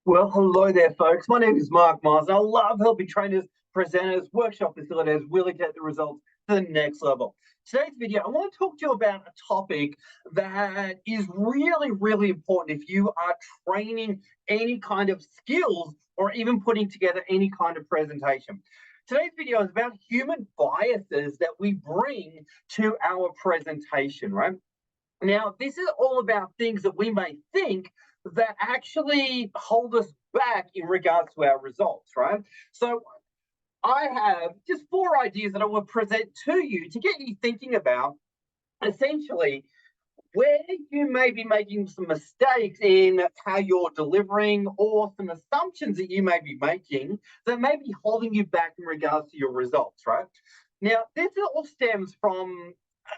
Well, hello there, folks. My name is Mark Mars, and I love helping trainers, presenters, workshop facilitators really get the results to the next level. Today's video, I want to talk to you about a topic that is really, really important if you are training any kind of skills or even putting together any kind of presentation. Today's video is about human biases that we bring to our presentation, right? Now, this is all about things that we may think that actually hold us back in regards to our results, right? So I have just 4 ideas that I will present to you to get you thinking about essentially where you may be making some mistakes in how you're delivering or some assumptions that you may be making that may be holding you back in regards to your results, right? Now, this all stems from,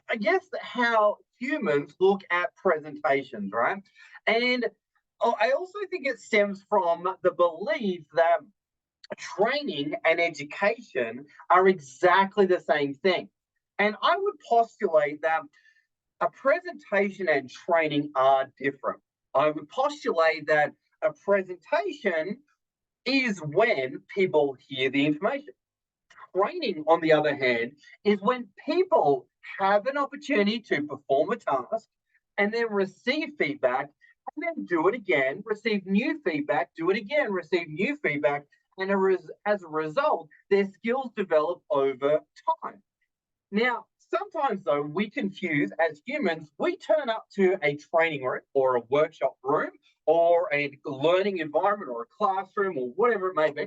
I guess, how humans look at presentations, right? And I also think it stems from the belief that training and education are exactly the same thing. And I would postulate that a presentation and training are different. I would postulate that a presentation is when people hear the information. Training, on the other hand, is when people have an opportunity to perform a task and then receive feedback and then do it again, receive new feedback, do it again, receive new feedback, and as a result, their skills develop over time. Now, sometimes though, we confuse as humans, we turn up to a training room or a workshop room or a learning environment or a classroom or whatever it may be.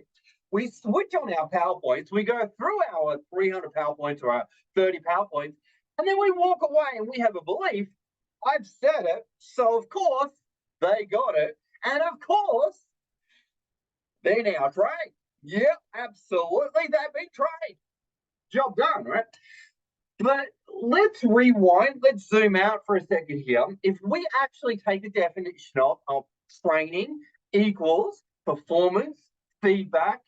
We switch on our PowerPoints, we go through our 300 PowerPoints or our 30 PowerPoints, and then we walk away and we have a belief, I've said it, so of course they got it, and of course they're now trained. Yep, absolutely, they've been trained. Job done, right? But let's rewind, let's zoom out for a second here. If we actually take the definition of training equals performance, feedback,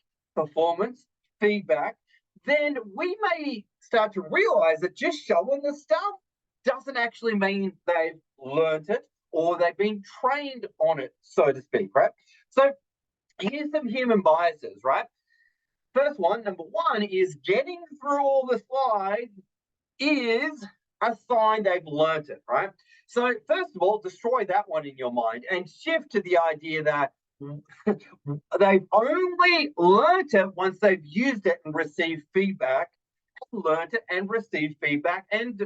then we may start to realize that just showing the stuff doesn't actually mean they've learned it or they've been trained on it, so to speak, right? So here's some human biases, right? First one, number one, is getting through all the slides is a sign they've learned it, right? So first of all, destroy that one in your mind and shift to the idea that they've only learned it once they've used it and received feedback, learned it and received feedback, and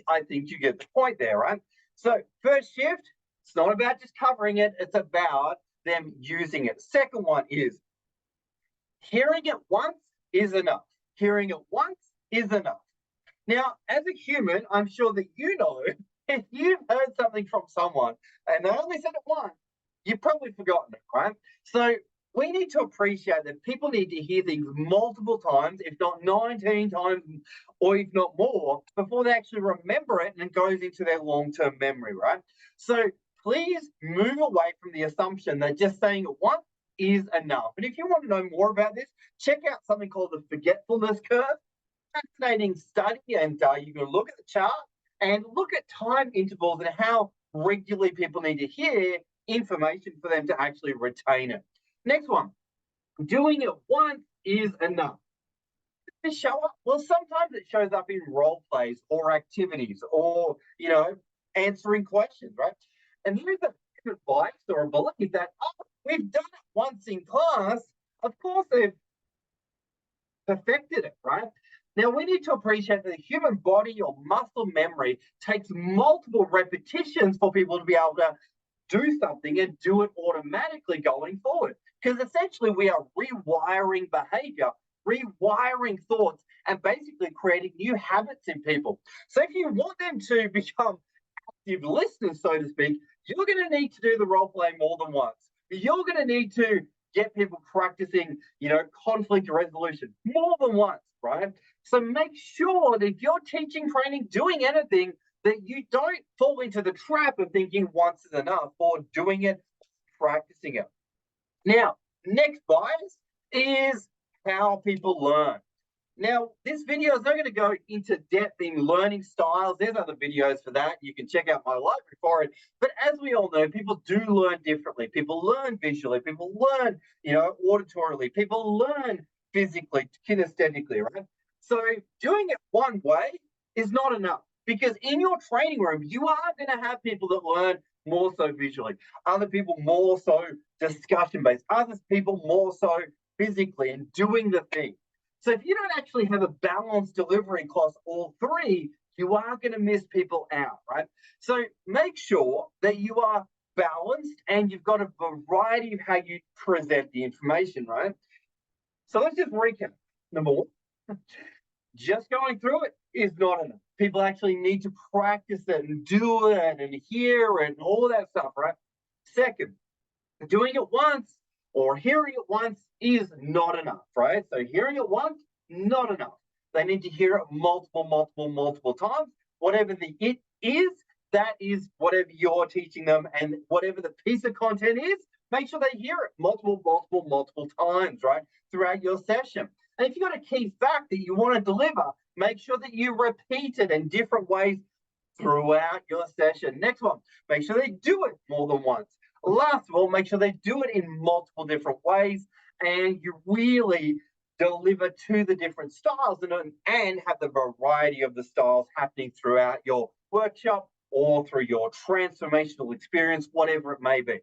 I think you get the point there, right? So first shift, it's not about just covering it, it's about them using it. Second one is hearing it once is enough. Hearing it once is enough. Now, as a human, I'm sure that you know if you've heard something from someone and they only said it once, you've probably forgotten it, right? So we need to appreciate that people need to hear things multiple times, if not 19 times, or if not more, before they actually remember it and it goes into their long-term memory, right? So please move away from the assumption that just saying it once is enough. And if you want to know more about this, check out something called the forgetfulness curve. Fascinating study, and you can look at the chart and look at time intervals and how regularly people need to hear information for them to actually retain it. Next one, doing it once is enough. Does it show up? Well, sometimes it shows up in role plays or activities or, answering questions, right? And there's a bias or a belief that, oh, we've done it once in class. Of course, they've perfected it, right? Now, we need to appreciate that the human body or muscle memory takes multiple repetitions for people to be able to do something and do it automatically going forward. Because essentially, we are rewiring behavior, rewiring thoughts, and basically creating new habits in people. So, if you want them to become active listeners, so to speak, you're going to need to do the role play more than once. You're going to need to get people practicing, conflict resolution more than once, right? So make sure that if you're teaching, training, doing anything, that you don't fall into the trap of thinking once is enough or doing it, practicing it. Now, next bias is how people learn. Now, this video is not going to go into depth in learning styles. There's other videos for that. You can check out my library for it. But as we all know, people do learn differently. People learn visually. People learn, auditorily. People learn physically, kinesthetically, right? So doing it one way is not enough because in your training room, you are going to have people that learn more so visually, other people more so discussion based, other people more so physically and doing the thing. So if you don't actually have a balanced delivery across all three, you are going to miss people out, right? So make sure that you are balanced and you've got a variety of how you present the information, right? So let's just recap. Number one, just going through it is not enough. People actually need to practice it and do it and hear it and all that stuff, right? Second, doing it once or hearing it once is not enough, right? So hearing it once, not enough. They need to hear it multiple times. Whatever the it is, that is whatever you're teaching them, and whatever the piece of content is, make sure they hear it multiple times, right? Throughout your session. And if you've got a key fact that you want to deliver, make sure that you repeat it in different ways throughout your session. Next one, make sure they do it more than once. Last of all, make sure they do it in multiple different ways and you really deliver to the different styles and have the variety of the styles happening throughout your workshop or through your transformational experience, whatever it may be.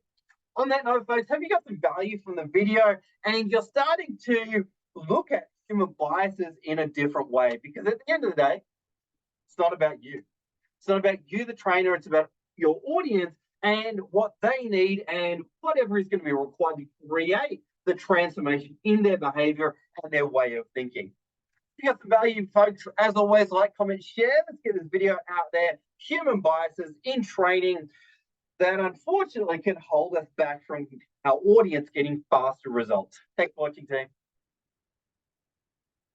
On that note, folks, have you got some value from the video and you're starting to look at human biases in a different way? Because at the end of the day, it's not about you. It's not about you, the trainer. It's about your audience and what they need and whatever is going to be required to create the transformation in their behavior and their way of thinking. If you got some value, folks, as always, like, comment, share. Let's get this video out there. Human biases in training that unfortunately can hold us back from our audience getting faster results. Thanks for watching, team.